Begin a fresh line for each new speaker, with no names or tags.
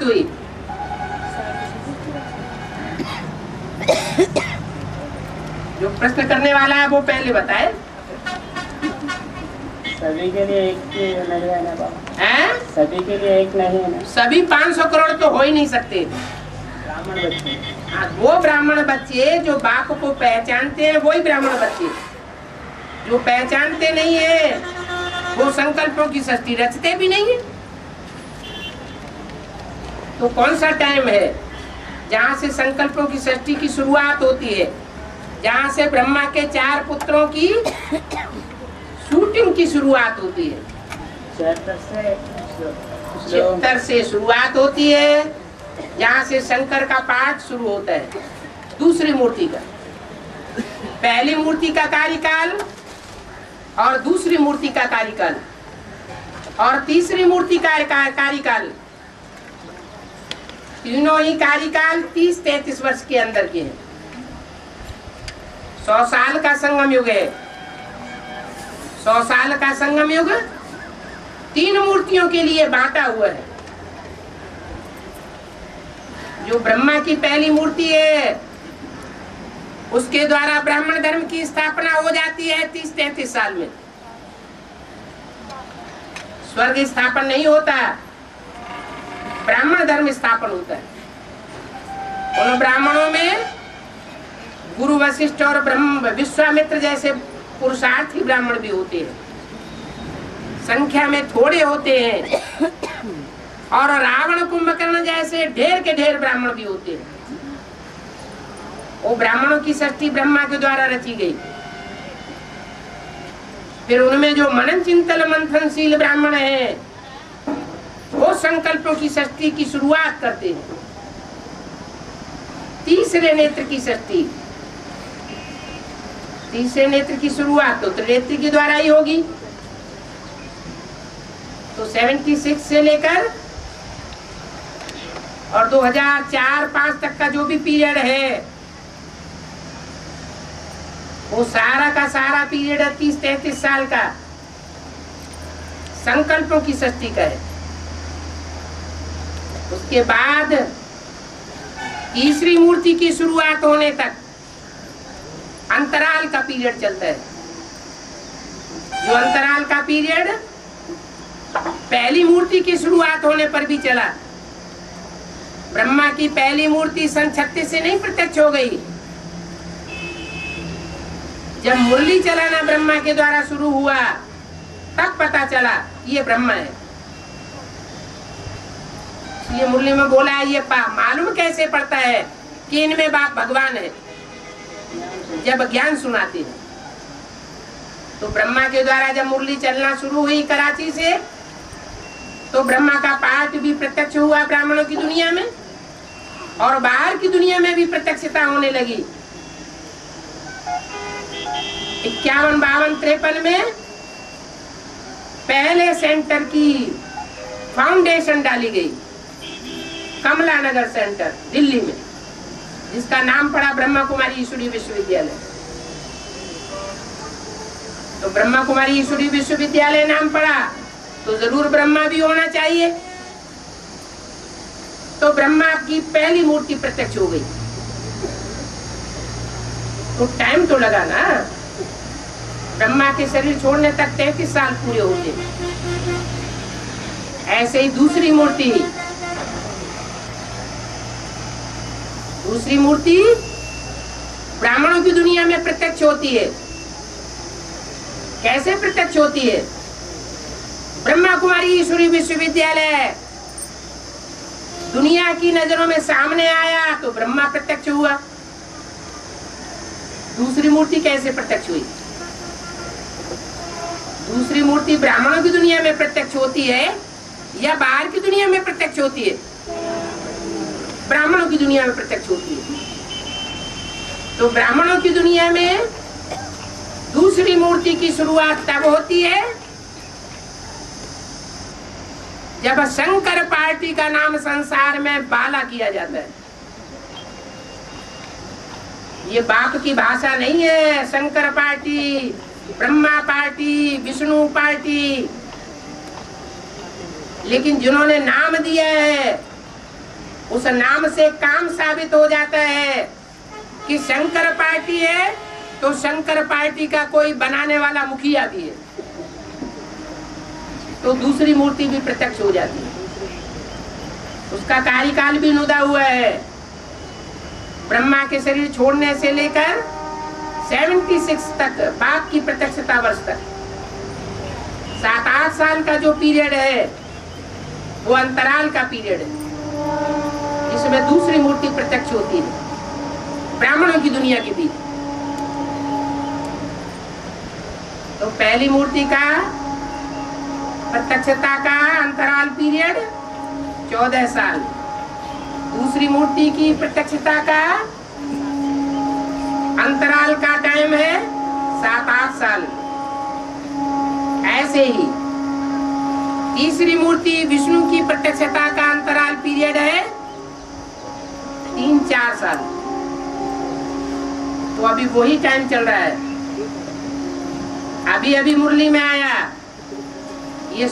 शुरुआत हुई? जो प्रश्न करने वाला है वो पहले बताए।
सभी के लिए एक नहीं है ना बाबा?
हैं?
सभी के लिए एक नहीं है ना?
सभी 500 करोड़ तो हो ही नहीं सकते।
ब्राह्मण बच्चे।
हाँ, वो ब्राह्मण बच्चे जो बाप को पहचानते हैं वही ब्राह्मण बच्चे। जो पहचानते नहीं है वो संकल्पों की सृष्टि रचते भी नहीं है। तो कौन सा टाइम है जहाँ से संकल्पों की सृष्टि की शुरुआत होती है? जहाँ से ब्रह्मा के 4 पुत्रों की शूटिंग की शुरुआत होती है। 76 से शुरुआत होती है, जहाँ से शंकर का पाठ शुरू होता है। दूसरी मूर्ति का, पहली मूर्ति का कार्यकाल और दूसरी मूर्ति का कार्यकाल और तीसरी मूर्ति का कार्यकाल, तीनों ही कार्यकाल 30-33 वर्ष के अंदर के हैं। 100 साल का संगम युग है। 100 साल का संगम युग 3 मूर्तियों के लिए बांटा हुआ है। जो ब्रह्मा की पहली मूर्ति है उसके द्वारा ब्राह्मण धर्म की स्थापना हो जाती है 30-33 साल में। स्वर्ग स्थापन नहीं होता, ब्राह्मण धर्म स्थापन होता है। उन ब्राह्मणों में गुरु वशिष्ठ और ब्रह्म विश्वामित्र जैसे पुरुषार्थी ब्राह्मण भी होते हैं, संख्या में थोड़े होते हैं। और रावण कुंभकर्ण जैसे ढेर के ढेर ब्राह्मण भी होते हैं। वो ब्राह्मणों की सृष्टि ब्रह्मा के द्वारा रची गई। फिर उनमें जो मनन चिंतन मंथनशील ब्राह्मण है वो संकल्पों की सृष्टि की शुरुआत करते हैं। तीसरे नेत्र की सृष्टि, तीसरे नेत्र की शुरुआत तो त्रिनेत्री के द्वारा ही होगी। तो 76 से लेकर और 2004-05 तक का जो भी पीरियड है वो सारा का सारा पीरियड 30-33 साल का संकल्पों की सृष्टि का है। उसके बाद तीसरी मूर्ति की शुरुआत होने तक अंतराल का पीरियड चलता है। जो अंतराल का पीरियड पहली मूर्ति की शुरुआत होने पर भी चला। ब्रह्मा की पहली मूर्ति सन 36 से नहीं प्रत्यक्ष हो गई। जब मुरली चलाना ब्रह्मा के द्वारा शुरू हुआ तब पता चला ये ब्रह्मा है। ये मुरली में बोला है, ये मालूम कैसे पड़ता है कि इनमें बाप भगवान है? जब ज्ञान सुनाते हैं तो ब्रह्मा के द्वारा जब मुरली चलना शुरू हुई कराची से तो ब्रह्मा का पाठ भी प्रत्यक्ष हुआ ब्राह्मणों की दुनिया में और बाहर की दुनिया में भी प्रत्यक्षता होने लगी। 51, 52, 53 में पहले सेंटर की फाउंडेशन डाली गई, कमला नगर सेंटर दिल्ली में, जिसका नाम पड़ा ब्रह्मा कुमारी ईश्वरी विश्वविद्यालय। तो ब्रह्मा कुमारी ईश्वरी विश्वविद्यालय नाम पड़ा तो जरूर ब्रह्मा भी होना चाहिए। तो ब्रह्मा की पहली मूर्ति प्रत्यक्ष हो गई। तो टाइम तो लगा ना, ब्रह्मा के शरीर छोड़ने तक 33 साल पूरे होते। ऐसे ही दूसरी मूर्ति ब्राह्मणों की दुनिया में प्रत्यक्ष होती है। कैसे प्रत्यक्ष होती है? ब्रह्मा कुमारी ईश्वरी विश्वविद्यालय दुनिया की नजरों में सामने आया तो ब्रह्मा प्रत्यक्ष हुआ। दूसरी मूर्ति कैसे प्रत्यक्ष हुई? दूसरी मूर्ति ब्राह्मणों की दुनिया में प्रत्यक्ष होती है या बाहर की दुनिया में प्रत्यक्ष होती है? ब्राह्मणों की दुनिया में प्रत्यक्ष होती है। तो ब्राह्मणों की दुनिया में दूसरी मूर्ति की शुरुआत तब होती है जब शंकर पार्टी का नाम संसार में बाला किया जाता है। ये बाप की भाषा नहीं है। Shankar party, Brahma party, Vishnu party, लेकिन जिन्होंने नाम दिया है उस नाम से काम साबित हो जाता है कि शंकर पार्टी है तो शंकर पार्टी का कोई बनाने वाला मुखिया भी है, तो दूसरी मूर्ति भी प्रत्यक्ष हो जाती है। उसका कार्यकाल भी नुदा हुआ है। ब्रह्मा के शरीर छोड़ने से लेकर 76 तक, बाप की प्रत्यक्षता वर्ष तक 7-8 साल का जो पीरियड है वो अंतराल का पीरियड है। इसमें दूसरी मूर्ति प्रत्यक्ष होती है ब्राह्मणों की दुनिया के बीच। तो पहली मूर्ति का प्रत्यक्षता का अंतराल पीरियड 14 साल, दूसरी मूर्ति की प्रत्यक्षता का अंतराल का टाइम है 7-8 साल। ऐसे ही तीसरी मूर्ति विष्णु की प्रत्यक्षता का अंतराल पीरियड है 3-4 साल। तो अभी वही टाइम चल रहा है। अभी अभी मुरली में आया